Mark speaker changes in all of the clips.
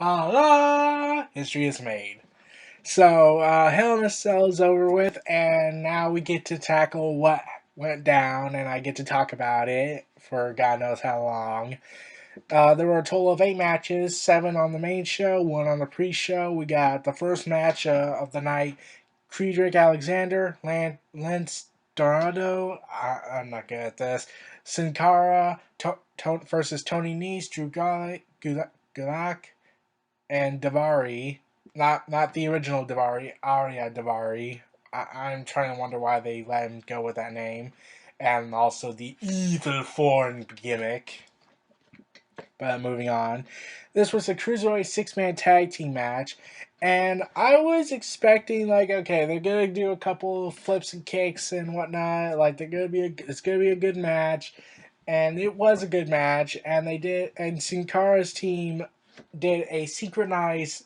Speaker 1: Allah, history is made. So, Hell in a Cell is over with, and now we get to tackle what went down, and I get to talk about it for God knows how long. There were a total of 8 matches, 7 on the main show, 1 on the pre-show. We got the first match of the night, Friedrich Alexander, Lance Dorado, I'm not good at this, Sin Cara versus Tony Nese, Drew Gulak, and Davari. Not the original Davari, Arya Davari. I'm trying to wonder why they let him go with that name. And also the evil foreign gimmick. But moving on. This was a Cruiserweight 6-man tag team match. And I was expecting, like, okay, they're gonna do a couple of flips and kicks and whatnot. Like, it's gonna be a good match. And it was a good match. And Sin Cara's team did a synchronized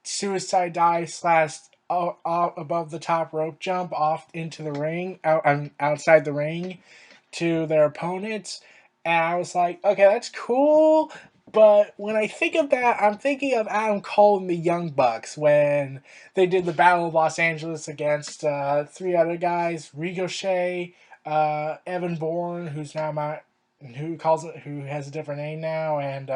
Speaker 1: suicide dive slash above the top rope jump off into the ring, outside the ring to their opponents. And I was like, okay, that's cool. But when I think of that, I'm thinking of Adam Cole and the Young Bucks when they did the Battle of Los Angeles against 3 other guys: Ricochet, Evan Bourne, who has a different name now, and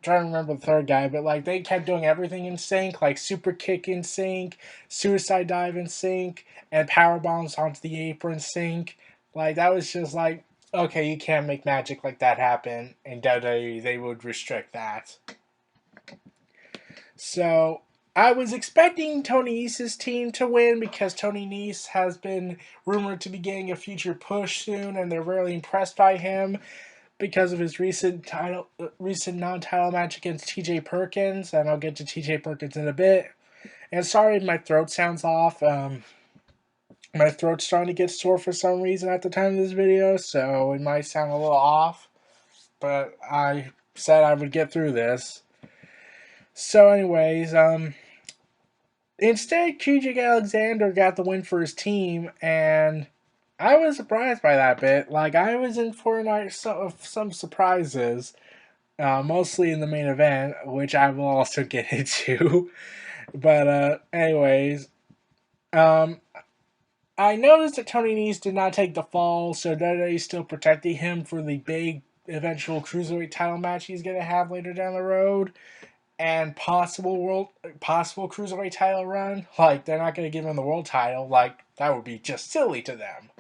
Speaker 1: trying to remember the third guy, but like they kept doing everything in sync, like super kick in sync, suicide dive in sync, and power bombs onto the apron sync. Like that was just like, okay, you can't make magic like that happen in WWE. They would restrict that. So I was expecting Tony Nese's team to win because Tony Nese has been rumored to be getting a future push soon, and they're really impressed by him because of his recent non-title match against T.J. Perkins, and I'll get to T.J. Perkins in a bit. And sorry if my throat sounds off. My throat's starting to get sore for some reason at the time of this video, so it might sound a little off. But I said I would get through this. So, anyways, instead, Cedric Alexander got the win for his team, and I was surprised by that bit. Like, I was in for a night of some surprises. Mostly in the main event, which I will also get into. But anyways, um, I noticed that Tony Nese did not take the fall, so WWE is still protecting him for the big eventual cruiserweight title match he's gonna have later down the road, and possible cruiserweight title run. Like they're not gonna give him the world title. Like that would be just silly to them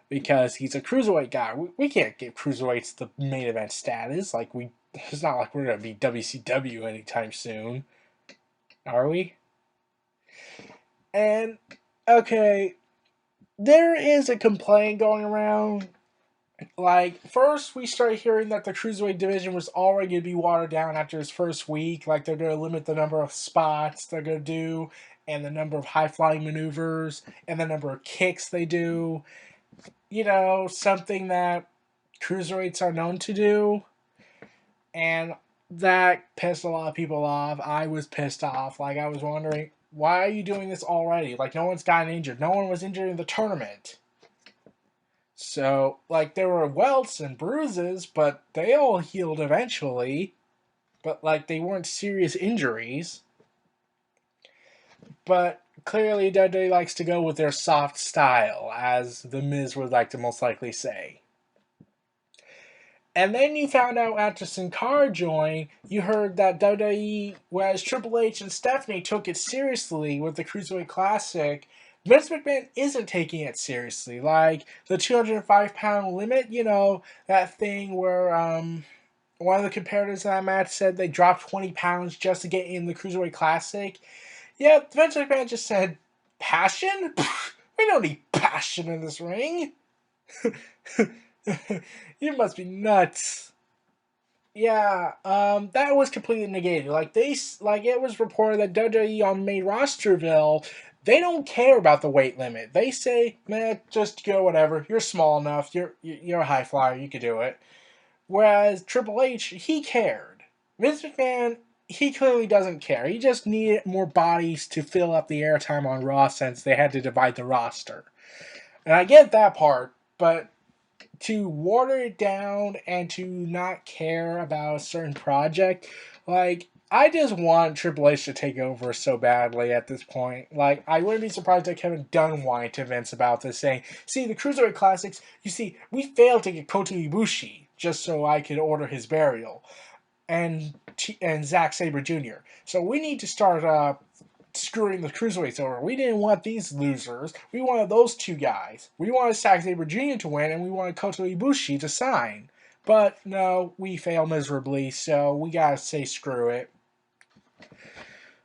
Speaker 1: because he's a cruiserweight guy. We can't give cruiserweights the main event status. It's not like we're gonna be WCW anytime soon, are we? And okay, there is a complaint going around. Like first, we started hearing that the cruiserweight division was already gonna be watered down after his first week. Like they're gonna limit the number of spots they're gonna do, and the number of high flying maneuvers, and the number of kicks they do. You know, something that cruiserweights are known to do. And that pissed a lot of people off. I was pissed off. Like, I was wondering, why are you doing this already? Like, no one's gotten injured. No one was injured in the tournament. So, like, there were welts and bruises, but they all healed eventually. But, like, they weren't serious injuries. But clearly, WWE likes to go with their soft style, as The Miz would like to most likely say. And then you found out after Sin Cara joined, you heard that WWE, whereas Triple H and Stephanie took it seriously with the Cruiserweight Classic, Vince McMahon isn't taking it seriously. Like the 205-pound limit, you know, that thing where one of the competitors in that match said they dropped 20 pounds just to get in the Cruiserweight Classic. Yeah, Vince McMahon just said, passion? We don't need passion in this ring. You must be nuts. Yeah, that was completely negated. It was reported that WWE on main rosterville, they don't care about the weight limit. They say, man, just go whatever. You're small enough. You're a high flyer. You could do it. Whereas Triple H, he cared. Vince McMahon, he clearly doesn't care. He just needed more bodies to fill up the airtime on Raw since they had to divide the roster. And I get that part, but to water it down and to not care about a certain project, like I just want Triple H to take over so badly at this point. Like, I wouldn't be surprised if Kevin Dunn wanted to Vince about this, saying, "See, the Cruiserweight Classics, you see, we failed to get Kota Ibushi just so I could order his burial, and Zack Sabre Jr. So we need to start screwing the Cruiserweights over. We didn't want these losers. We wanted those two guys. We wanted Zack Sabre Jr. to win, and we wanted Kota Ibushi to sign. But no, we failed miserably, so we gotta say screw it."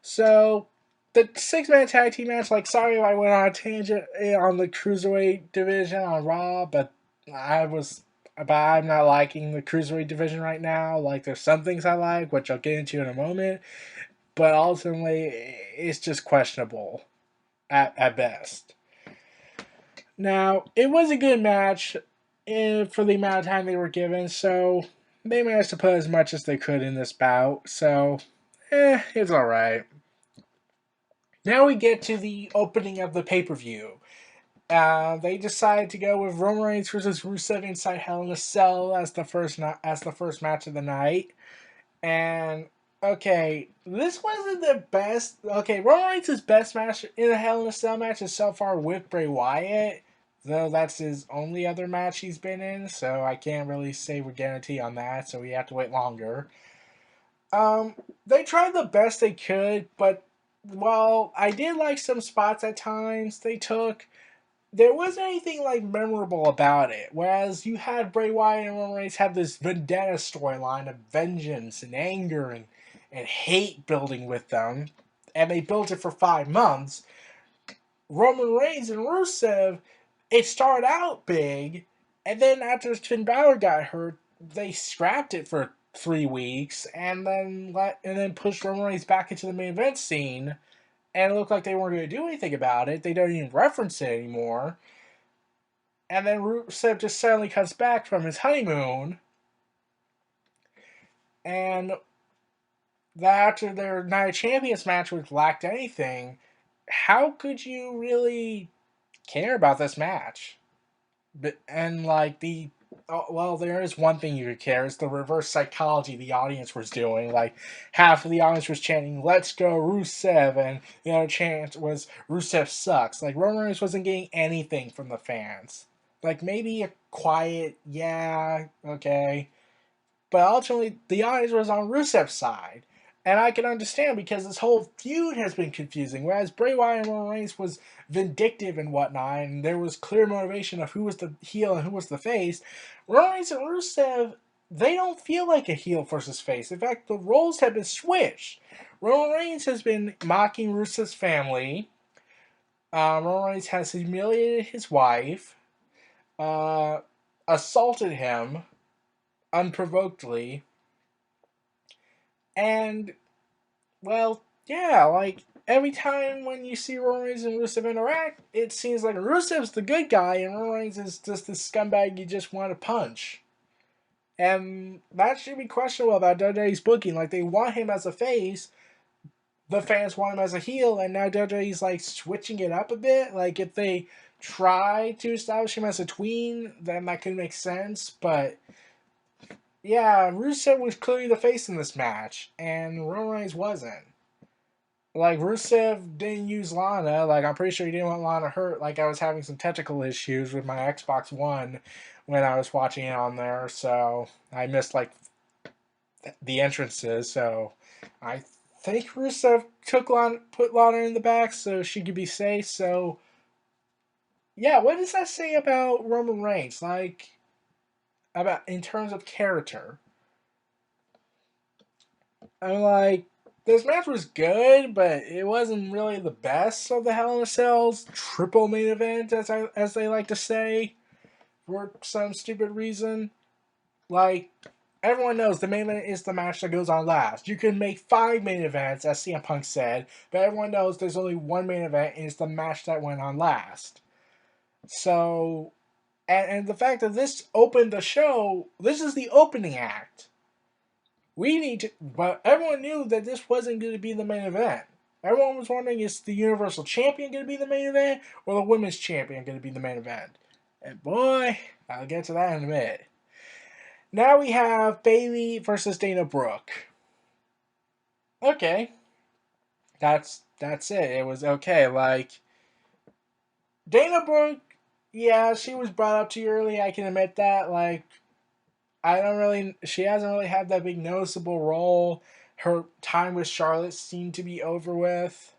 Speaker 1: So the 6-man tag team match, like, sorry if I went on a tangent on the cruiserweight division on Raw, but I'm not liking the cruiserweight division right now. Like, there's some things I like, which I'll get into in a moment, but ultimately it's just questionable at best. Now, it was a good match for the amount of time they were given, so they managed to put as much as they could in this bout. So, it's all right. Now we get to the opening of the pay-per-view. They decided to go with Roman Reigns versus Rusev inside Hell in a Cell as the first match of the night. And okay, this wasn't the best. Okay, Roman Reigns' best match in a Hell in a Cell match is so far with Bray Wyatt, though that's his only other match he's been in. So I can't really say with guarantee on that. So we have to wait longer. They tried the best they could, but while I did like some spots at times they took, there wasn't anything like memorable about it. Whereas you had Bray Wyatt and Roman Reigns have this vendetta storyline of vengeance and anger and hate building with them, and they built it for 5 months. Roman Reigns and Rusev, it started out big, and then after Finn Balor got hurt, they scrapped it for 3 weeks, and then pushed Roman Reigns back into the main event scene, and it looked like they weren't going to do anything about it. They don't even reference it anymore. And then Rusev just suddenly comes back from his honeymoon, and that after their Night of Champions match, which lacked anything, how could you really care about this match? But and like well, there is one thing you could care. It's the reverse psychology the audience was doing. Like, half of the audience was chanting, "Let's go Rusev," and the other chant was, "Rusev sucks." Like, Roman Reigns wasn't getting anything from the fans. Like, maybe a quiet, yeah, okay. But ultimately, the audience was on Rusev's side. And I can understand, because this whole feud has been confusing. Whereas Bray Wyatt and Roman Reigns was vindictive and whatnot, and there was clear motivation of who was the heel and who was the face, Roman Reigns and Rusev, they don't feel like a heel versus face. In fact, the roles have been switched. Roman Reigns has been mocking Rusev's family. Roman Reigns has humiliated his wife, uh, assaulted him unprovokedly, and, well, yeah, like, every time when you see Roman Reigns and Rusev interact, it seems like Rusev's the good guy and Roman Reigns is just this scumbag you just want to punch. And that should be questionable about WWE's booking. Like, they want him as a face, the fans want him as a heel, and now WWE's like switching it up a bit. Like, if they try to establish him as a tween, then that could make sense, but yeah, Rusev was clearly the face in this match, and Roman Reigns wasn't. Like, Rusev didn't use Lana. Like, I'm pretty sure he didn't want Lana hurt. Like, I was having some technical issues with my Xbox One when I was watching it on there, so I missed, like, the entrances. So I think Rusev put Lana in the back so she could be safe. So, yeah, what does that say about Roman Reigns? Like, about in terms of character? I'm like, this match was good, but it wasn't really the best of the Hell in a Cell's triple main event, as they like to say, for some stupid reason. Like, everyone knows the main event is the match that goes on last. You can make 5 main events, as CM Punk said, but everyone knows there's only one main event, and it's the match that went on last. So, and the fact that this opened the show, this is the opening act. We need to, but everyone knew that this wasn't going to be the main event. Everyone was wondering, is the Universal Champion going to be the main event, or the Women's Champion going to be the main event? And boy, I'll get to that in a minute. Now we have Bayley versus Dana Brooke. Okay, that's it. It was okay. Like Dana Brooke, yeah, she was brought up too early. I can admit that. Like I don't really, she hasn't really had that big noticeable role. Her time with Charlotte seemed to be over with.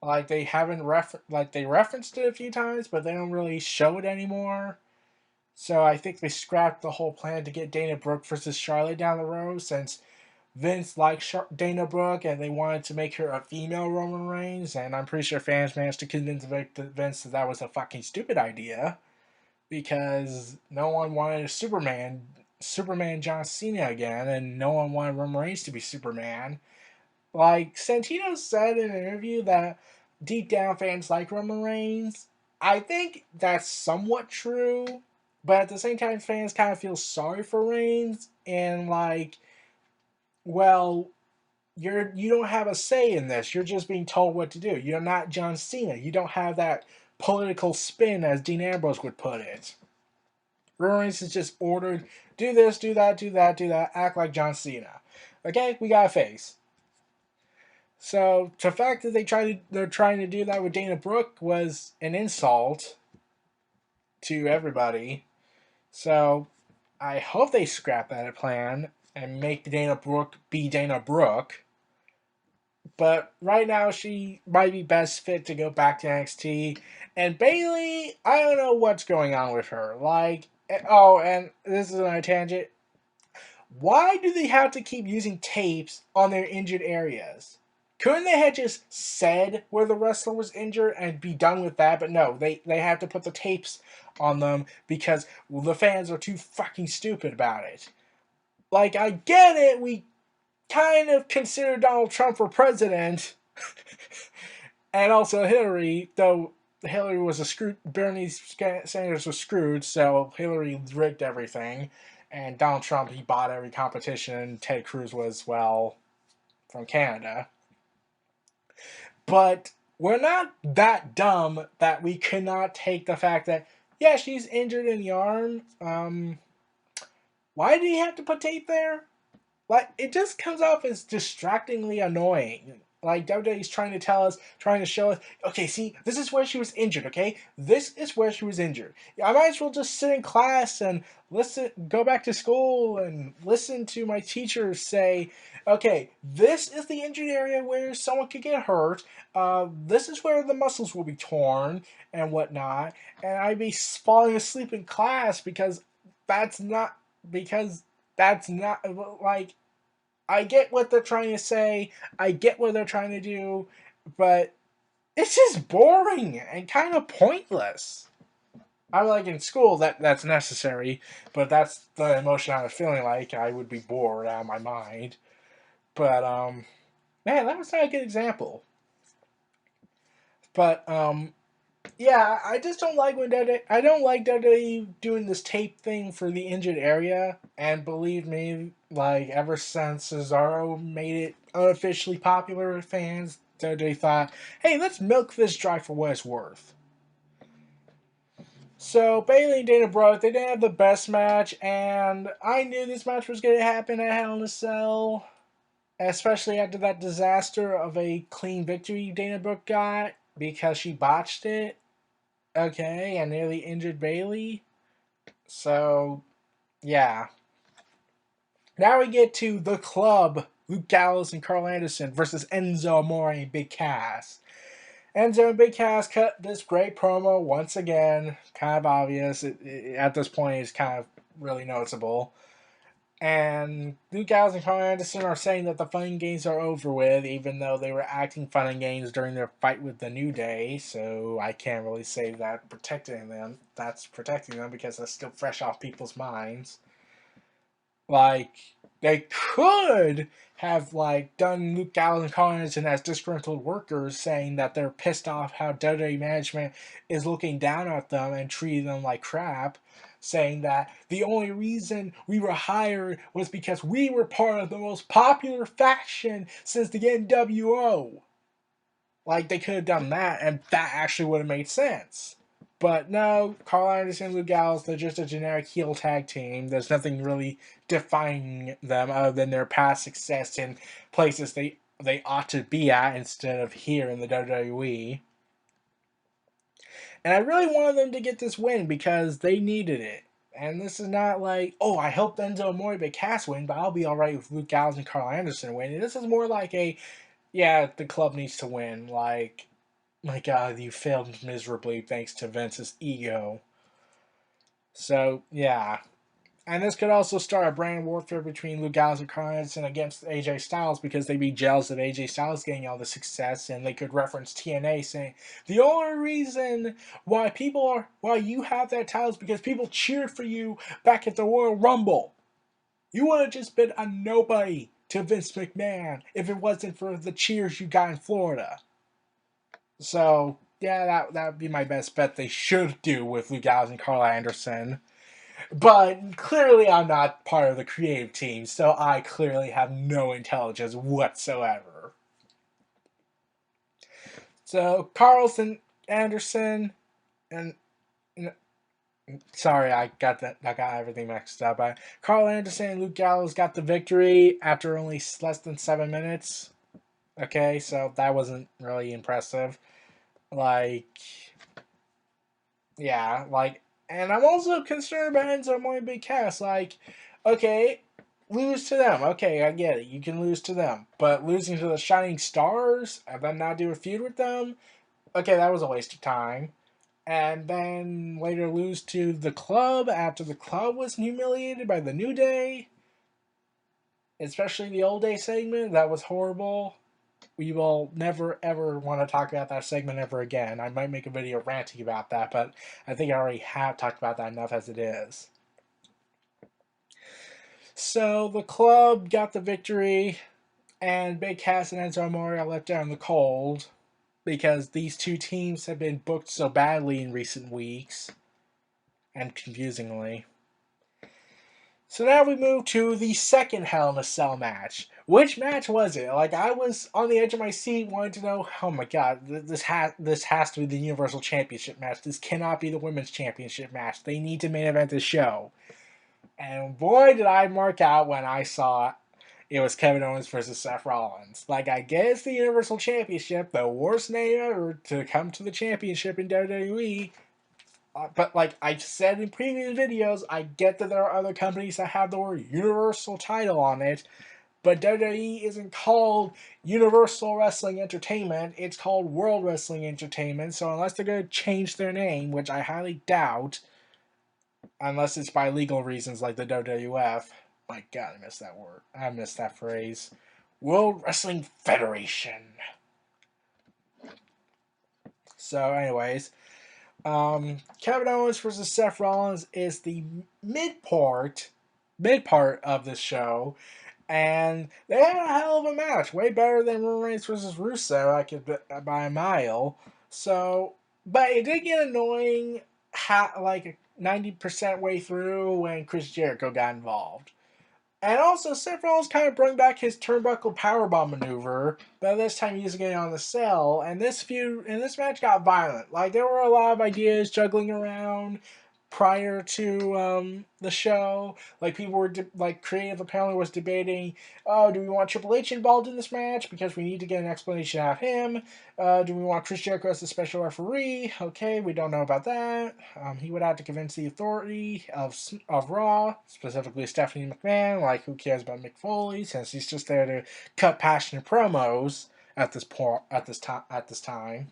Speaker 1: Like they haven't like they referenced it a few times, but they don't really show it anymore. So I think they scrapped the whole plan to get Dana Brooke versus Charlotte down the road since Vince liked Dana Brooke and they wanted to make her a female Roman Reigns. And I'm pretty sure fans managed to convince Vince that that was a fucking stupid idea because no one wanted a Superman John Cena again, and no one wanted Roman Reigns to be Superman. Like Santino said in an interview that deep down fans like Roman Reigns. I think that's somewhat true, but at the same time, fans kind of feel sorry for Reigns and like, well, you don't have a say in this. You're just being told what to do. You're not John Cena. You don't have that political spin, as Dean Ambrose would put it. Roman Reigns is just ordered, do this, do that, do that, do that, act like John Cena. Okay, we got a face. So the fact that they're trying to do that with Dana Brooke was an insult to everybody. So I hope they scrap that plan and make Dana Brooke be Dana Brooke. But right now she might be best fit to go back to NXT. And Bayley, I don't know what's going on with her. Like, oh, and this is a tangent. Why do they have to keep using tapes on their injured areas? Couldn't they have just said where the wrestler was injured and be done with that? But no, they have to put the tapes on them because the fans are too fucking stupid about it. Like, I get it, we kind of consider Donald Trump for president, and also Hillary, though Hillary was a screw. Bernie Sanders was screwed, so Hillary rigged everything, and Donald Trump he bought every competition. Ted Cruz was from Canada, but we're not that dumb that we cannot take the fact that yeah she's injured in the arm. Why do you have to put tape there? Like it just comes off as distractingly annoying. Like WWE's trying to tell us, trying to show us, okay, see, this is where she was injured, okay? This is where she was injured. I might as well just sit in class and listen, go back to school and listen to my teachers say, okay, this is the injured area where someone could get hurt. This is where the muscles will be torn and whatnot. And I'd be falling asleep in class that's not, because that's not, like, I get what they're trying to say. I get what they're trying to do, but it's just boring and kind of pointless. I like in school that's necessary, but that's the emotion I was feeling like I would be bored out of my mind. But man, that was not a good example. But yeah, I just don't like when I don't like WWE doing this tape thing for the injured area. And believe me, like ever since Cesaro made it unofficially popular with fans, WWE thought, "Hey, let's milk this dry for what it's worth." So Bayley and Dana Brooke, they didn't have the best match, and I knew this match was going to happen at Hell in a Cell, especially after that disaster of a clean victory Dana Brooke got because she botched it. Okay, and nearly injured Bayley. So, yeah. Now we get to the club. Luke Gallows and Carl Anderson versus Enzo Amore and Big Cass. Enzo and Big Cass cut this great promo once again. Kind of obvious. At this point, it's kind of really noticeable. And Luke Gallows and Carl Anderson are saying that the fun and games are over with, even though they were acting fun and games during their fight with the New Day. So I can't really say that that's protecting them because that's still fresh off people's minds. Like they could have done Luke Gallows and Carl Anderson as disgruntled workers, saying that they're pissed off how WWE management is looking down at them and treating them like crap, saying that the only reason we were hired was because we were part of the most popular faction since the NWO. Like, they could have done that, and that actually would have made sense. But no, Carl Anderson and Luke Gallows, they're just a generic heel tag team. There's nothing really defining them other than their past success in places they they ought to be at instead of here in the WWE. And I really wanted them to get this win because they needed it. And this is not like, oh, I hope Enzo Amore Big Cass win, but I'll be alright with Luke Gallows and Carl Anderson winning. This is more like a, yeah, the club needs to win. Like, my God, you failed miserably thanks to Vince's ego. So, yeah. And this could also start a brand warfare between Luke Gallows and Carl Anderson against AJ Styles because they'd be jealous of AJ Styles getting all the success, and they could reference TNA saying the only reason why you have that title is because people cheered for you back at the Royal Rumble. You would have just been a nobody to Vince McMahon if it wasn't for the cheers you got in Florida. So yeah, that would be my best bet. They should do with Luke Gallows and Carl Anderson. But clearly, I'm not part of the creative team, so I clearly have no intelligence whatsoever. So, Carlson, Anderson, and sorry, I got everything mixed up. Carl Anderson and Luke Gallows got the victory after only less than 7 minutes. Okay, so that wasn't really impressive. Like, yeah, like, and I'm also concerned about Enzo Amore Big Cass. Like, okay, lose to them. Okay, I get it. You can lose to them. But losing to the Shining Stars and then not do a feud with them, okay, that was a waste of time. And then later lose to the club after the club was humiliated by the New Day. Especially the Old Day segment. That was horrible. We will never ever want to talk about that segment ever again. I might make a video ranting about that, but I think I already have talked about that enough as it is. So the club got the victory, and Big Cass and Enzo Amore are left out in the cold because these two teams have been booked so badly in recent weeks, and confusingly. So now we move to the second Hell in a Cell match. Which match was it? Like, I was on the edge of my seat wanting to know, oh my God, this has to be the Universal Championship match. This cannot be the Women's Championship match. They need to main event the show. And boy, did I mark out when I saw it was Kevin Owens versus Seth Rollins. Like, I guess the Universal Championship, the worst name ever to come to the championship in WWE. But like I've said in previous videos, I get that there are other companies that have the word Universal title on it, but WWE isn't called Universal Wrestling Entertainment, it's called World Wrestling Entertainment, so unless they're going to change their name, which I highly doubt, unless it's by legal reasons like the WWF, my God, I missed that word. I missed that phrase. World Wrestling Federation. So anyways, Kevin Owens versus Seth Rollins is the mid part of this show, and they had a hell of a match, way better than Roman Reigns versus Russo, I could by a mile. So, but it did get annoying, like 90% way through when Chris Jericho got involved. And also, Seth Rollins kind of brought back his turnbuckle powerbomb maneuver, but this time using it on the cell. And this match got violent. Like, there were a lot of ideas juggling around prior to the show. Like, people were creative apparently was debating, oh, do we want Triple H involved in this match because we need to get an explanation out of him? Do we want Chris Jericho as the special referee? Okay, we don't know about that. He would have to convince the authority of Raw, specifically Stephanie McMahon. Like, who cares about Mick Foley since he's just there to cut passionate promos at this time.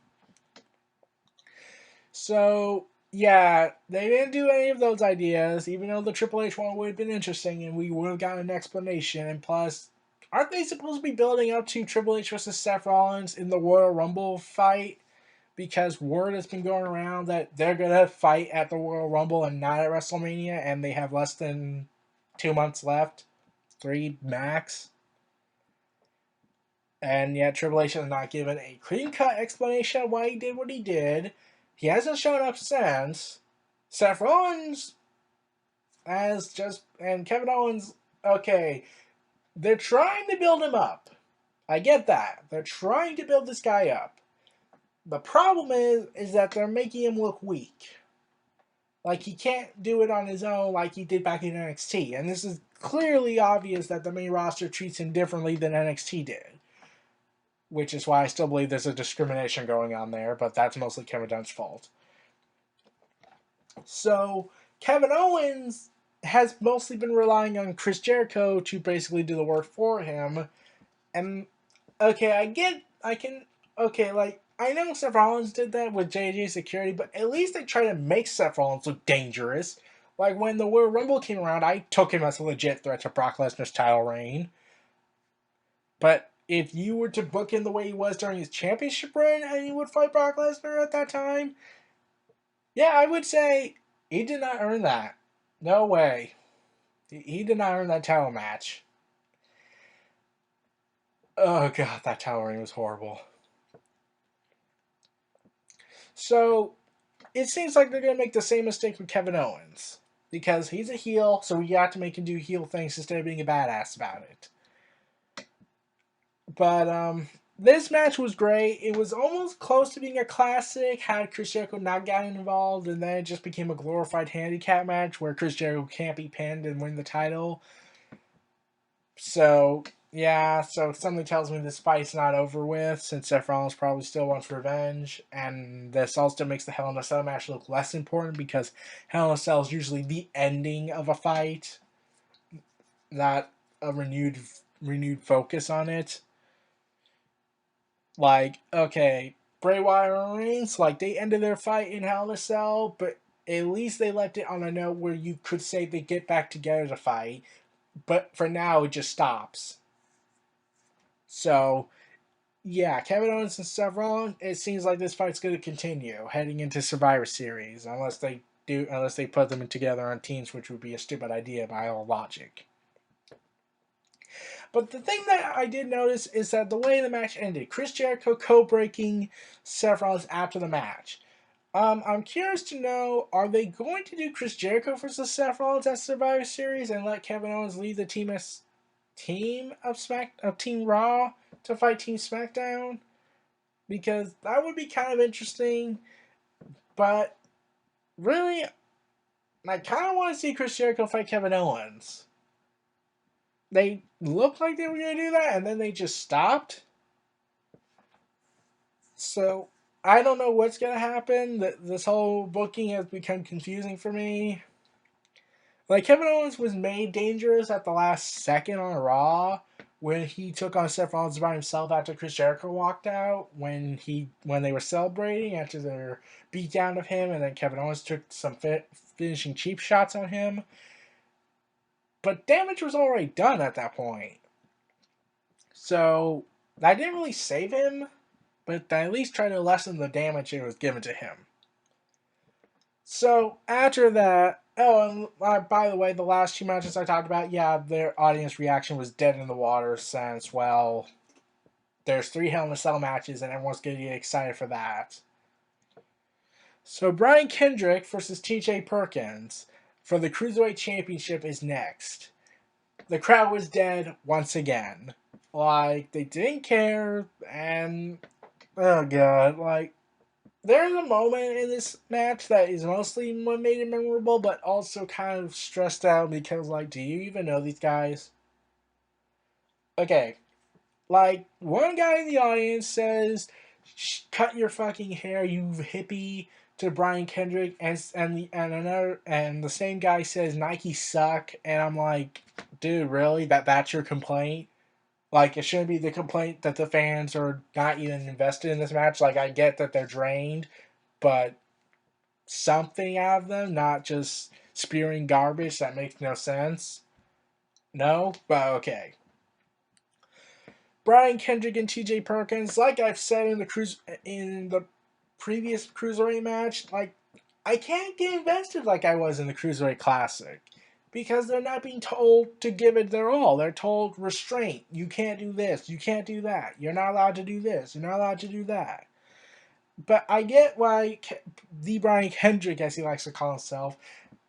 Speaker 1: So yeah, they didn't do any of those ideas, even though the Triple H one would have been interesting and we would have gotten an explanation. And plus, aren't they supposed to be building up to Triple H versus Seth Rollins in the Royal Rumble fight? Because word has been going around that they're going to fight at the Royal Rumble and not at WrestleMania, and they have less than 2 months left. 3 max. And yet Triple H has not given a clean-cut explanation of why he did what he did. He hasn't shown up since. Seth Rollins and Kevin Owens, okay, they're trying to build him up. I get that. They're trying to build this guy up. The problem is that they're making him look weak. Like, he can't do it on his own like he did back in NXT. And this is clearly obvious that the main roster treats him differently than NXT did. which is why I still believe there's a discrimination going on there, but that's mostly Kevin Dunn's fault. So Kevin Owens has mostly been relying on Chris Jericho to basically do the work for him. And okay, I know Seth Rollins did that with JJ Security, but at least they try to make Seth Rollins look dangerous. Like when the Royal Rumble came around, I took him as a legit threat to Brock Lesnar's title reign. But if you were to book him the way he was during his championship run and he would fight Brock Lesnar at that time, yeah, I would say he did not earn that. No way. He did not earn that title match. Oh god, that title reign was horrible. So it seems like they're gonna make the same mistake with Kevin Owens. Because he's a heel, so we got to make him do heel things instead of being a badass about it. But this match was great. It was almost close to being a classic had Chris Jericho not gotten involved, and then it just became a glorified handicap match where Chris Jericho can't be pinned and win the title. So yeah, so something tells me this fight's not over with, since Seth Rollins probably still wants revenge, and this also makes the Hell in a Cell match look less important because Hell in a Cell is usually the ending of a fight, not a renewed focus on it. Like, okay, Bray Wyatt and Reigns, like they ended their fight in Hell in a Cell, but at least they left it on a note where you could say they get back together to fight. But for now, it just stops. So, yeah, Kevin Owens and Seth Rollins, it seems like this fight's going to continue heading into Survivor Series, unless they put them together on teams, which would be a stupid idea by all logic. But the thing that I did notice is that the way the match ended, Chris Jericho co-breaking Seth Rollins after the match. I'm curious to know, are they going to do Chris Jericho versus Seth Rollins at Survivor Series and let Kevin Owens lead the team as Team Raw to fight Team SmackDown? Because that would be kind of interesting. But really, I kind of want to see Chris Jericho fight Kevin Owens. They looked like they were going to do that, and then they just stopped. So I don't know what's going to happen. This whole booking has become confusing for me. Like, Kevin Owens was made dangerous at the last second on Raw when he took on Seth Rollins by himself after Chris Jericho walked out, when they were celebrating after their beatdown of him, and then Kevin Owens took some finishing cheap shots on him. But damage was already done at that point. So that didn't really save him, but at least tried to lessen the damage that was given to him. So after that, and by the way, the last two matches I talked about, yeah, their audience reaction was dead in the water since, well, there's 3 Hell in a Cell matches and everyone's going to get excited for that. So Brian Kendrick versus TJ Perkins for the Cruiserweight Championship is next. The crowd was dead once again. Like, they didn't care, and oh god, like, there's a moment in this match that is mostly what made it memorable, but also kind of stressed out because, like, do you even know these guys? Okay, like, one guy in the audience says, "Cut your fucking hair, you hippie," to Brian Kendrick, and the same guy says Nike suck, and I'm like, dude, really? That's your complaint? Like, it shouldn't be the complaint that the fans are not even invested in this match. Like, I get that they're drained, but something out of them, not just spewing garbage that makes no sense. No? But okay. Brian Kendrick and TJ Perkins, like I've said in the previous Cruiserweight match, like, I can't get invested like I was in the Cruiserweight Classic. Because they're not being told to give it their all. They're told restraint. You can't do this. You can't do that. You're not allowed to do this. You're not allowed to do that. But I get why the Brian Kendrick, as he likes to call himself,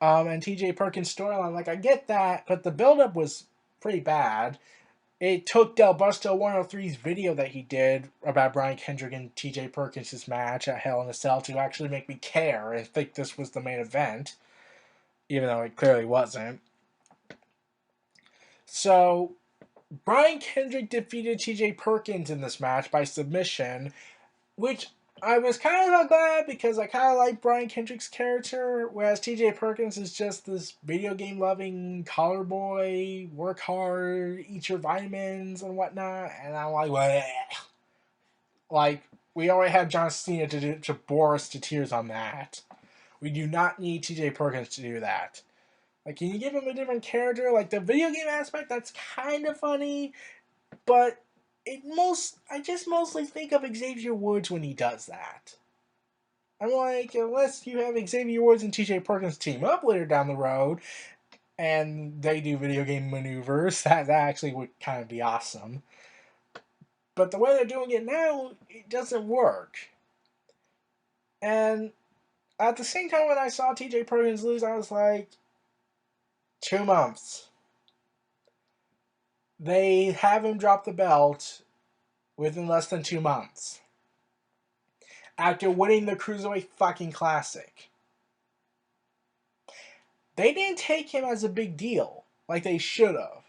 Speaker 1: and TJ Perkins storyline, like, I get that, but the buildup was pretty bad. It took Del Busto 103's video that he did about Brian Kendrick and TJ Perkins' match at Hell in a Cell to actually make me care and think this was the main event, even though it clearly wasn't. So, Brian Kendrick defeated TJ Perkins in this match by submission, which I was kind of glad because I kind of like Brian Kendrick's character, whereas TJ Perkins is just this video game loving collar boy, work hard, eat your vitamins and whatnot, and I'm like, well, like we already have John Cena to bore us to tears on that. We do not need TJ Perkins to do that. Like, can you give him a different character? Like the video game aspect, that's kind of funny, but I just mostly think of Xavier Woods when he does that. I'm like, unless you have Xavier Woods and TJ Perkins team up later down the road, and they do video game maneuvers, that actually would kind of be awesome. But the way they're doing it now, it doesn't work. And at the same time, when I saw TJ Perkins lose, I was like, 2 months. They have him drop the belt within less than 2 months. After winning the Cruiserweight fucking Classic. They didn't take him as a big deal, like they should have.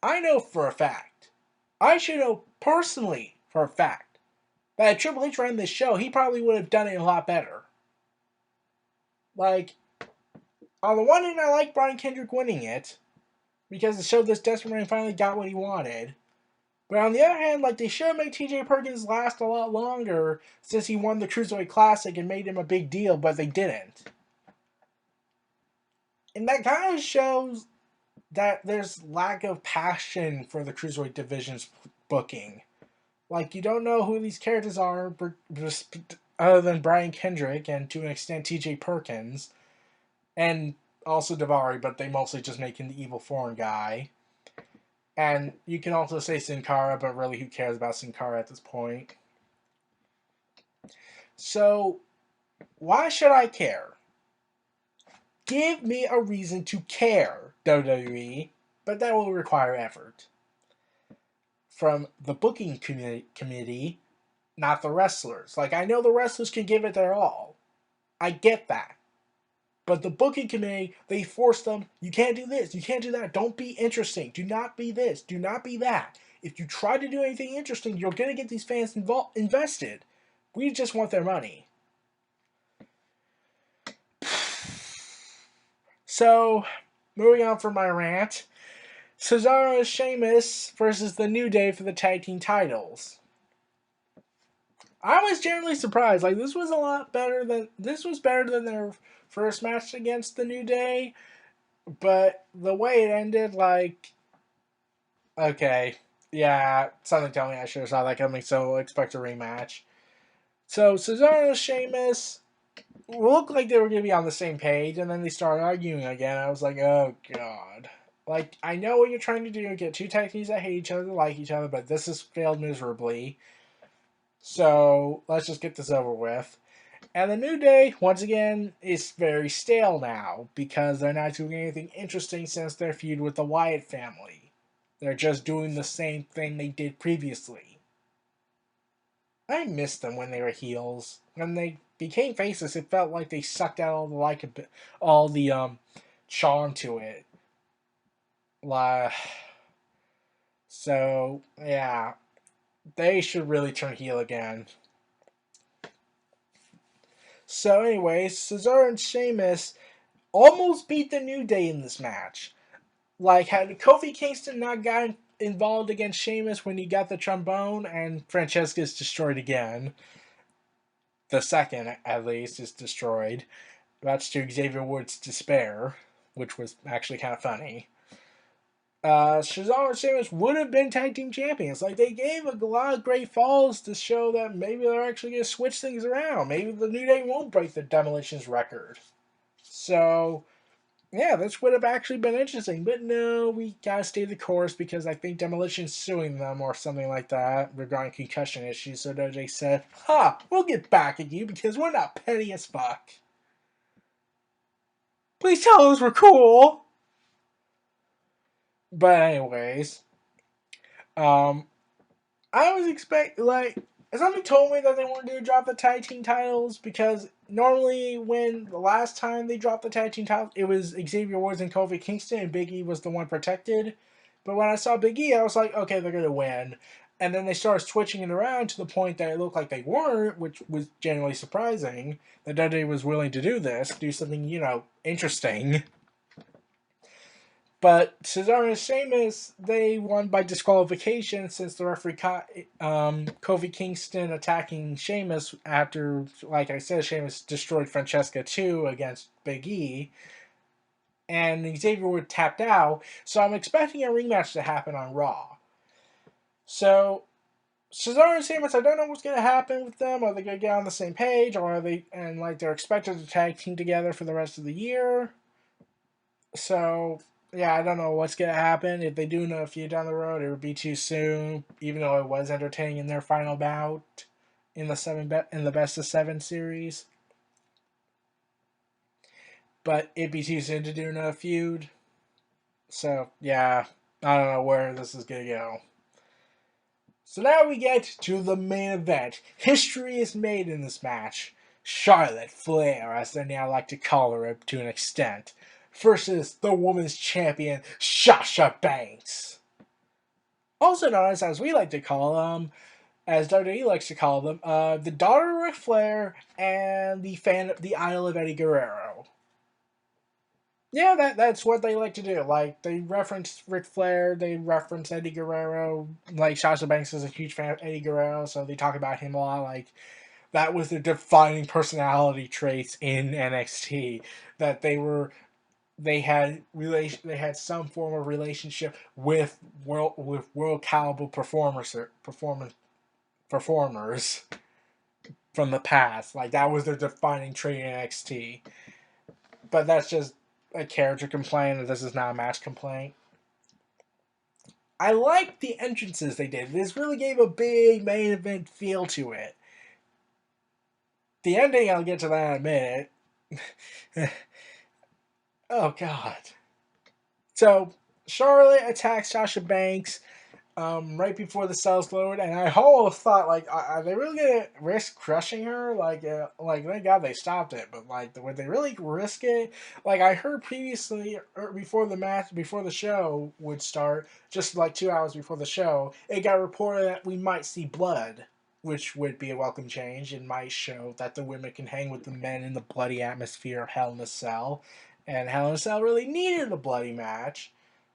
Speaker 1: I know for a fact. I should know personally for a fact that if Triple H ran this show, he probably would have done it a lot better. Like, on the one hand, I like Brian Kendrick winning it, because it showed this Desperate Man finally got what he wanted. But on the other hand, like, they should have made TJ Perkins last a lot longer since he won the Cruiserweight Classic and made him a big deal, but they didn't. And that kind of shows that there's lack of passion for the Cruiserweight division's booking. Like, you don't know who these characters are other than Brian Kendrick and, to an extent, TJ Perkins. And also Davari, but they mostly just make him the evil foreign guy. And you can also say Sin Cara, but really, who cares about Sin Cara at this point? So, why should I care? Give me a reason to care, WWE, but that will require effort. From the booking committee, not the wrestlers. Like, I know the wrestlers can give it their all. I get that. But the booking committee, they force them, you can't do this, you can't do that, don't be interesting, do not be this, do not be that. If you try to do anything interesting, you're going to get these fans invested. We just want their money. So, moving on from my rant, Cesaro and Sheamus versus the New Day for the tag team titles. I was generally surprised. Like, this was better than their first match against the New Day. But the way it ended, like, okay, yeah, something telling me I should have saw that coming, so expect a rematch. So Cesaro and Sheamus looked like they were going to be on the same page, and then they started arguing again. I was like, oh, God. Like, I know what you're trying to do, get two tag teams that hate each other, like each other, but this has failed miserably. So, let's just get this over with. And the New Day, once again, is very stale now, because they're not doing anything interesting since their feud with the Wyatt family. They're just doing the same thing they did previously. I missed them when they were heels. When they became faces, it felt like they sucked out all the charm to it. So, yeah. They should really turn heel again. So, anyways, Cesaro and Sheamus almost beat the New Day in this match. Like, had Kofi Kingston not gotten involved against Sheamus when he got the trombone, and Francesca's destroyed again. The second, at least, is destroyed. That's to Xavier Woods' despair, which was actually kind of funny. Cesaro and Sheamus would have been tag team champions. Like, they gave a lot of great falls to show that maybe they're actually going to switch things around. Maybe the New Day won't break the Demolition's record. So, yeah, this would have actually been interesting. But no, we gotta stay the course because I think Demolition's suing them or something like that regarding concussion issues. So they said, we'll get back at you because we're not petty as fuck. Please tell us we're cool. But anyways, I was expecting, like, somebody told me that they weren't going to drop the tag team titles because normally when the last time they dropped the tag team titles, it was Xavier Woods and Kofi Kingston, and Big E was the one protected. But when I saw Big E, I was like, okay, they're gonna win. And then they started switching it around to the point that it looked like they weren't, which was genuinely surprising. That WWE was willing to do this, do something, interesting. But Cesaro and Sheamus, they won by disqualification since the referee caught Kofi Kingston attacking Sheamus after, like I said, Sheamus destroyed Francesca 2 against Big E. And Xavier Wood tapped out, so I'm expecting a rematch to happen on Raw. So Cesaro and Sheamus, I don't know what's going to happen with them. Are they going to get on the same page, or are they they're expected to tag team together for the rest of the year? So yeah, I don't know what's going to happen. If they do know a feud down the road, it would be too soon. Even though it was entertaining in their final bout in the best of 7 series, but it'd be too soon to do another feud. So yeah, I don't know where this is going to go. So now we get to the main event. History is made in this match. Charlotte Flair, as they now like to call her to an extent, versus the women's champion, Sasha Banks. Also known as we like to call them, as WWE likes to call them, the daughter of Ric Flair and the idol of Eddie Guerrero. Yeah, that's what they like to do. Like, they reference Ric Flair, they reference Eddie Guerrero. Like, Sasha Banks is a huge fan of Eddie Guerrero, so they talk about him a lot. Like, that was their defining personality traits in NXT. That they had some form of relationship with world caliber performers from the past. Like, that was their defining trait in NXT. But that's just a character complaint, and this is not a match complaint. I liked the entrances they did. This really gave a big main event feel to it. The ending, I'll get to that in a minute. Oh, God. So, Charlotte attacks Sasha Banks right before the cells load, and I almost thought, like, are they really gonna risk crushing her? Like, thank God they stopped it, but like, would they really risk it? Like, I heard previously, before the match, before the show would start, just like 2 hours before the show, it got reported that we might see blood, which would be a welcome change and might show that the women can hang with the men in the bloody atmosphere of Hell in a Cell, and Hell in a Cell really needed a bloody match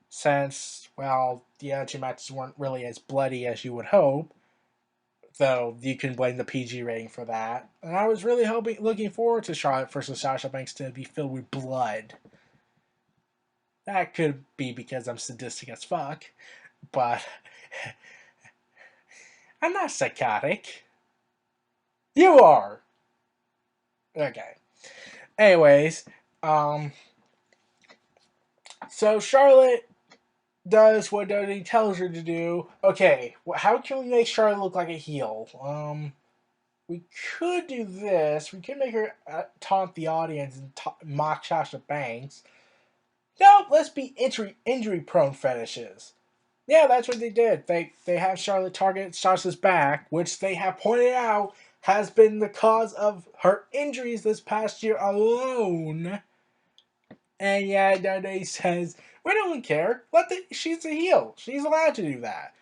Speaker 1: since, well, the other 2 matches weren't really as bloody as you would hope, though you can blame the PG rating for that. And I was really looking forward to Charlotte versus Sasha Banks to be filled with blood. That could be because I'm sadistic as fuck, but I'm not psychotic. You are. Okay. Anyways, so Charlotte does what WWE tells her to do. Okay, how can we make Charlotte look like a heel? We could do this. We could make her taunt the audience and mock Sasha Banks. No, let's be injury prone fetishes. Yeah, that's what they did. They have Charlotte target Sasha's back, which they have pointed out has been the cause of her injuries this past year alone. And yeah, WWE says, we don't care. She's a heel. She's allowed to do that.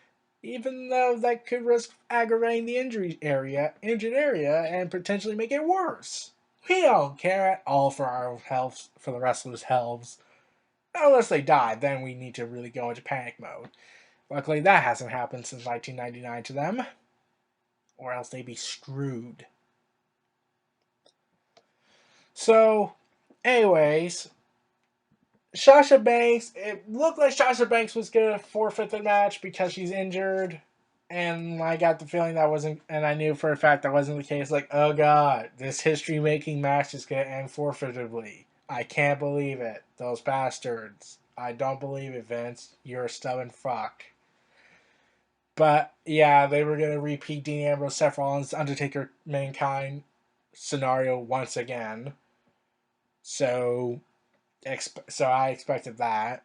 Speaker 1: Even though that could risk aggravating the injured area, and potentially make it worse. We don't care at all for our health, for the wrestlers' health. Unless they die, then we need to really go into panic mode. Luckily, that hasn't happened since 1999 to them. Or else they'd be screwed. So, anyways, Sasha Banks, it looked like Sasha Banks was going to forfeit the match because she's injured. And I got the feeling that wasn't, and I knew for a fact that wasn't the case. Like, oh God, this history-making match is going to end forfeitably. I can't believe it. Those bastards. I don't believe it, Vince. You're a stubborn fuck. But, yeah, they were going to repeat Dean Ambrose, Seth Rollins, Undertaker, Mankind scenario once again. So I expected that.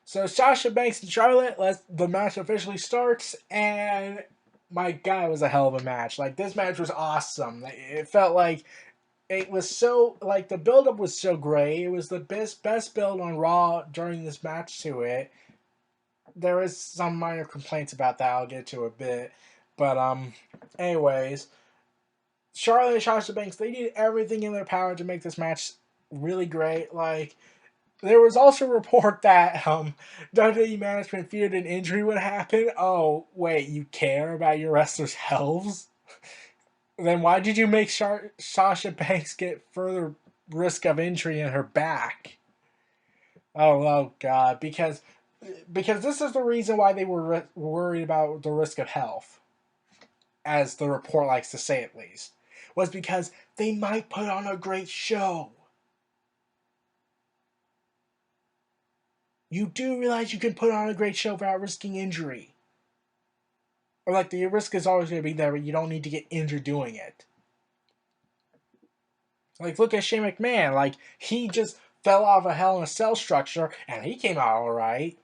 Speaker 1: So Sasha Banks and Charlotte, the match officially starts, and my God, it was a hell of a match. Like, this match was awesome. It felt like it was so like the build-up was so great. It was the best build on Raw during this match to it. There is some minor complaints about that. I'll get to a bit, but anyways, Charlotte and Sasha Banks, they did everything in their power to make this match really great. Like, there was also a report that WWE management feared an injury would happen. Oh, wait, you care about your wrestlers' healths? Then why did you make Sasha Banks get further risk of injury in her back? Oh God, because this is the reason why they were worried about the risk of health, as the report likes to say at least, was because they might put on a great show. You do realize you can put on a great show without risking injury. Or like the risk is always going to be there, but you don't need to get injured doing it. Like look at Shane McMahon, like he just fell off a Hell in a Cell structure and he came out all right.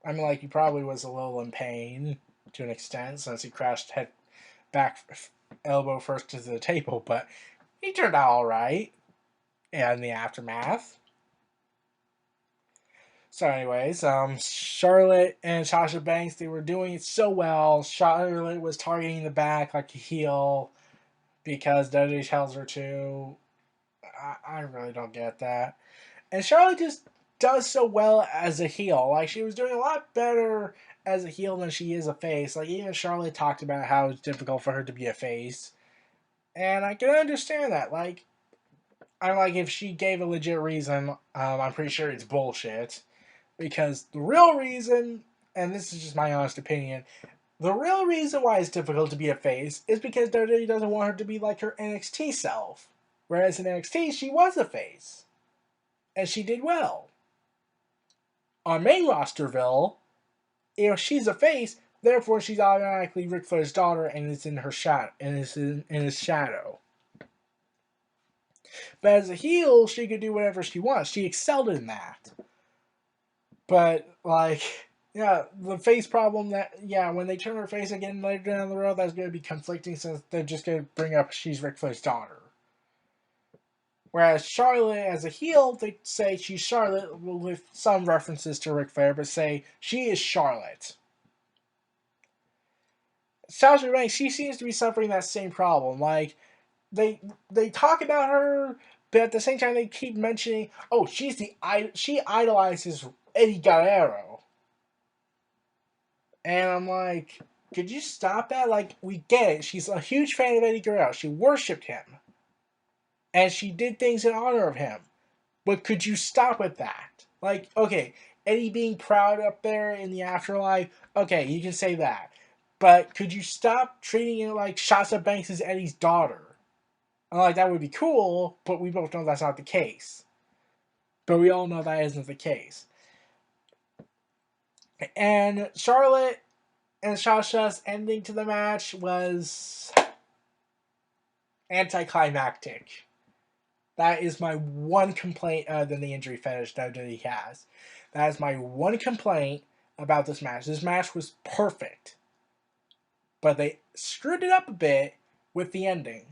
Speaker 1: I mean, like he probably was a little in pain to an extent since he crashed head back elbow first to the table, but he turned out all right in the aftermath. So, anyways, Charlotte and Sasha Banks, they were doing it so well. Charlotte was targeting the back like a heel because WWE tells her to. I really don't get that. And Charlotte just does so well as a heel. Like, she was doing a lot better as a heel than she is a face. Like, even Charlotte talked about how it's difficult for her to be a face. And I can understand that. Like, I'm like, if she gave a legit reason, I'm pretty sure it's bullshit. Because the real reason, and this is just my honest opinion, the real reason why it's difficult to be a face is because WWE doesn't want her to be like her NXT self. Whereas in NXT, she was a face. And she did well. On main rosterville, if she's a face, therefore she's automatically Ric Flair's daughter and is in her shadow and is in his shadow. But as a heel, she could do whatever she wants. She excelled in that. But like, yeah, the face problem that when they turn her face again later down the road, that's going to be conflicting since they're just going to bring up she's Ric Flair's daughter. Whereas Charlotte, as a heel, they say she's Charlotte with some references to Ric Flair, but say she is Charlotte. Sasha Banks, she seems to be suffering that same problem. Like, they talk about her, but at the same time they keep mentioning, oh, she idolizes Eddie Guerrero. And I'm like, could you stop that? Like, we get it. She's a huge fan of Eddie Guerrero. She worshipped him. And she did things in honor of him. But could you stop at that? Like, okay, Eddie being proud up there in the afterlife, okay, you can say that. But could you stop treating it like Sasha Banks is Eddie's daughter? And like, that would be cool, but we both know that's not the case. But we all know that isn't the case. And Charlotte and Sasha's ending to the match was anticlimactic. That is my one complaint other than the injury fetish WWE has. That is my one complaint about this match. This match was perfect. But they screwed it up a bit with the ending.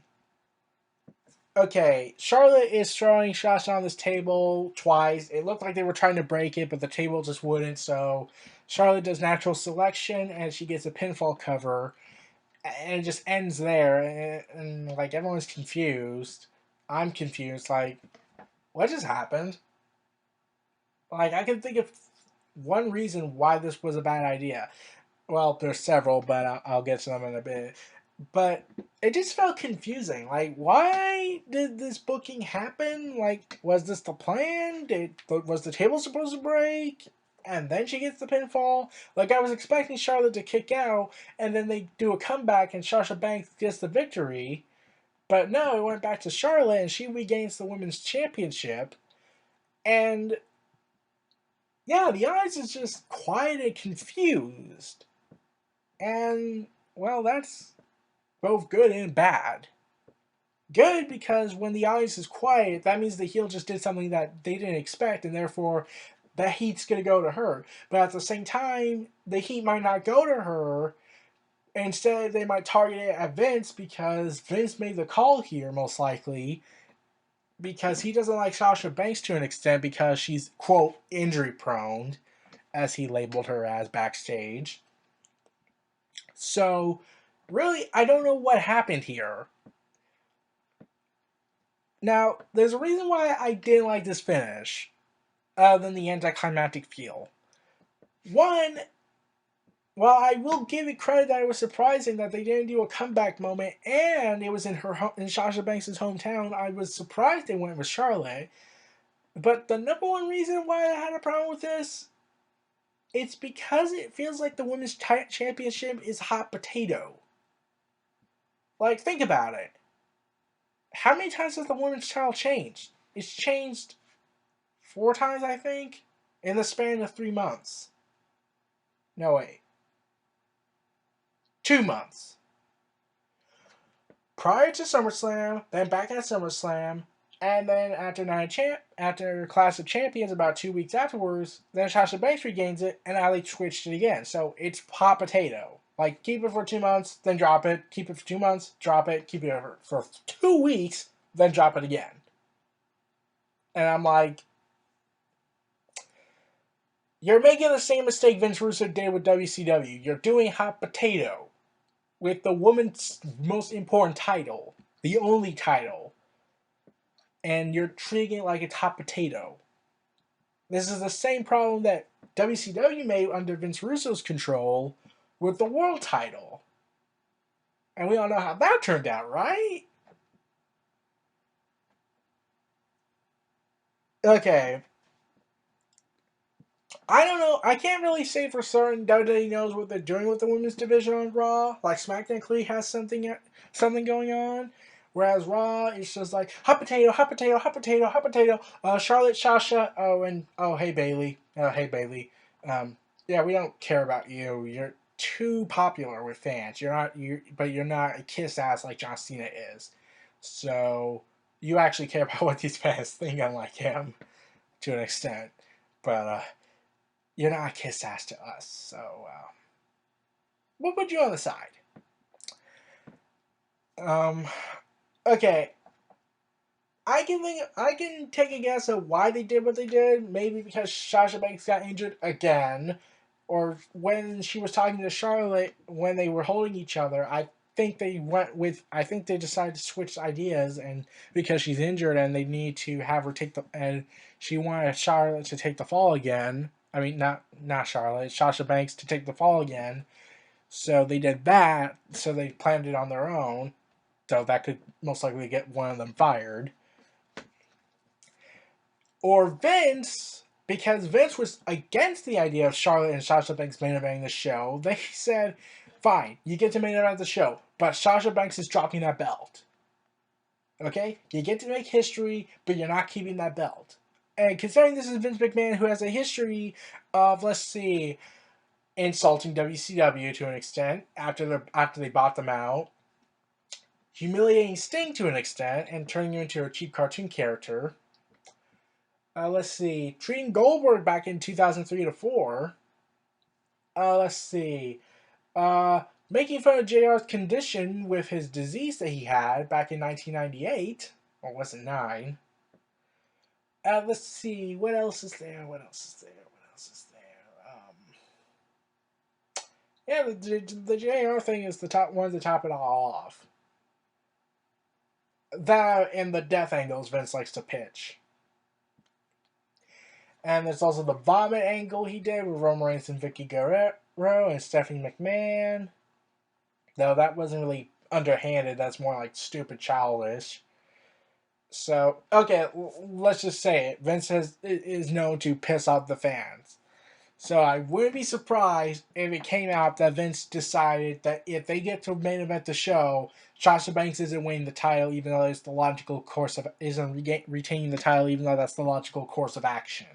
Speaker 1: Okay, Charlotte is throwing Sasha on this table twice. It looked like they were trying to break it, but the table just wouldn't. So Charlotte does natural selection, and she gets a pinfall cover. And it just ends there. And like, everyone's confused. I'm confused. Like, what just happened? Like, I can think of one reason why this was a bad idea. Well, there's several, but I'll get to them in a bit. But it just felt confusing. Like, why did this booking happen? Like, was this the plan? Was the table supposed to break? And then she gets the pinfall? Like, I was expecting Charlotte to kick out, and then they do a comeback, and Sasha Banks gets the victory. But no, it went back to Charlotte, and she regains the women's championship. And yeah, the audience is just quiet and confused. And, well, that's both good and bad. Good because when the audience is quiet, that means the heel just did something that they didn't expect, and therefore that heat's going to go to her. But at the same time, the heat might not go to her. Instead, they might target it at Vince because Vince made the call here, most likely. because he doesn't like Sasha Banks to an extent because she's, quote, injury prone, as he labeled her as backstage. So, really, I don't know what happened here. Now, there's a reason why I didn't like this finish, other than the anticlimactic feel. One, well, I will give it credit that it was surprising that they didn't do a comeback moment, and it was in Sasha Banks' hometown. I was surprised they went with Charlotte. But the number one reason why I had a problem with this, it's because it feels like the women's championship is hot potato. Like, think about it. How many times has the women's title changed? It's changed 4 times, I think, in the span of 3 months. No, wait. 2 months. Prior to SummerSlam, then back at SummerSlam, and then after Clash of Champions about 2 weeks afterwards, then Sasha Banks regains it, and Ali switched it again. So it's hot potato. Like, keep it for 2 months, then drop it. Keep it for 2 months, drop it. Keep it for 2 weeks, then drop it again. And I'm like, you're making the same mistake Vince Russo did with WCW. You're doing hot potato with the woman's most important title, the only title, and you're treating it like it's hot potato. This is the same problem that WCW made under Vince Russo's control with the world title. And we all know how that turned out, right? Okay. I don't know. I can't really say for certain WWE knows what they're doing with the women's division on Raw. Like SmackDown clearly has something going on. Whereas Raw is just like hot potato, hot potato, hot potato, hot potato. Charlotte, Sasha. Hey Bailey. Hey Bailey. Yeah, we don't care about you. You're too popular with fans. But you're not a kiss ass like John Cena is. So you actually care about what these fans think, unlike him, to an extent. But you're not a kiss ass to us. So we'll put you on the side. Um, okay. I can take a guess at why they did what they did. Maybe because Sasha Banks got injured again, or when she was talking to Charlotte when they were holding each other. I think they decided to switch ideas, and because she's injured and they need to have her and she wanted Charlotte to take the fall again. I mean, not Charlotte, Sasha Banks to take the fall again. So they did that. So they planned it on their own. So that could most likely get one of them fired. Or Vince, because Vince was against the idea of Charlotte and Sasha Banks main eventing the show, they said, fine, you get to main event the show, but Sasha Banks is dropping that belt. Okay? You get to make history, but you're not keeping that belt. And considering this is Vince McMahon, who has a history of, let's see, insulting WCW to an extent after they bought them out, humiliating Sting to an extent, and turning him into a cheap cartoon character. Let's see, treating Goldberg back in 2003 to 4. Let's see, making fun of JR's condition with his disease that he had back in 1998, or was it 9? Let's see, what else is there? Yeah, the JR thing is the top one to top it all off. That and the death angles Vince likes to pitch. And there's also the vomit angle he did with Roman Reigns and Vicky Guerrero and Stephanie McMahon. Though that wasn't really underhanded, that's more like stupid childish. So, okay, let's just say it. Vince is known to piss off the fans. So I wouldn't be surprised if it came out that Vince decided that if they get to main event the show, Sasha Banks isn't winning the title, even though it's the logical course of retaining the title, even though that's the logical course of action.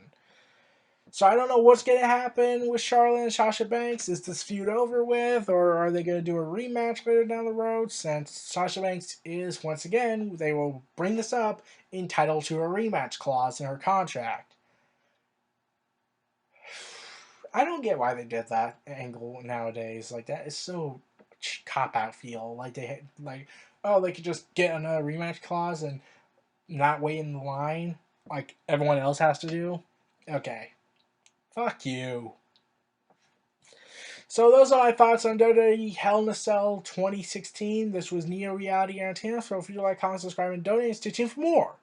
Speaker 1: So I don't know what's going to happen with Charlotte and Sasha Banks. Is this feud over with, or are they going to do a rematch later down the road? Since Sasha Banks is, once again, they will bring this up, entitled to a rematch clause in her contract. I don't get why they did that angle nowadays. Like, that is so cop out feel. Like they could just get another rematch clause, and not wait in the line like everyone else has to do? Okay. Fuck you. So those are my thoughts on WWE Hell in a Cell 2016. This was Neo Reality Entertainment. So if you like, comment, subscribe, and donate, stay tuned for more.